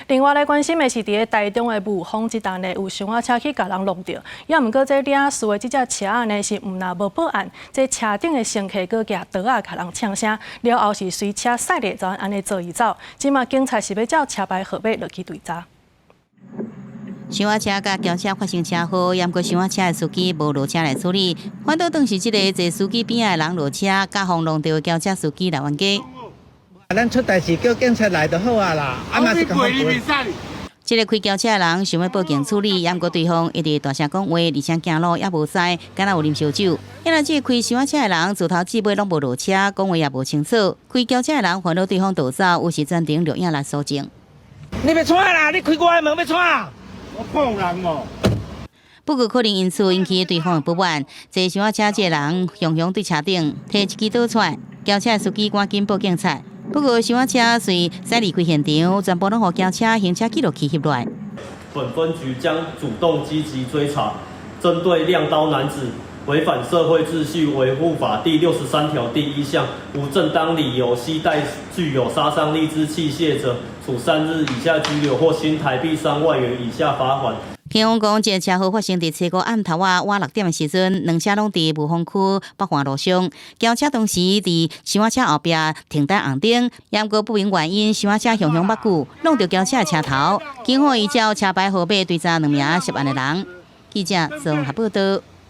另外来关心的是，伫台中的雾峰一带呢，有伤仔车去甲人弄着，也毋过这领事的这只车仔呢是毋若无报案，这车顶的乘客搁举刀仔甲人呛声，了后是随车驶咧，就安尼做伊走。即马警察是要照车牌号码落去追查。伤仔车甲轿车发生车祸，也毋过伤仔车的司机无落车来处理，反倒当是即个坐司机边仔的人落车，甲风弄到轿车司机来冤家。咱出代志叫警察来就好啊啦，啊嘛是讲这个开轿车的人想要报警处理，也毋过对方一直大声讲话，而且行路也无驶，敢若有啉烧酒。因为这个开伤仔车的人自头至尾拢无落车，讲话也无清楚。开轿车的人烦恼对方逃走，有时暂停录影来搜证。你要闯啦！你开我的门要闯？我放人哦。不过可能因此引起对方的不满，坐伤仔车这个人雄雄对车顶摕一支刀出来，轿车的司机赶紧报警察。不过伤仔车随驶离开现场，全部拢互轿车行车记录器翕落来。本分局将主动积极追查，针对亮刀男子违反社会秩序维护法第63条第1项，无正当理由携带具有杀伤力之器械者，处3日以下拘留或新台币3万元以下罚款。警方讲，这个车祸发生伫初五暗头晚6点的时阵，两车拢伫雾峰区北环路上。轿车当时伫伤仔车后壁停在红灯，也毋过不明原因，伤仔车雄雄八股弄到轿车的车头。警方依照车牌号码追查2名涉案的人。记者综合报道。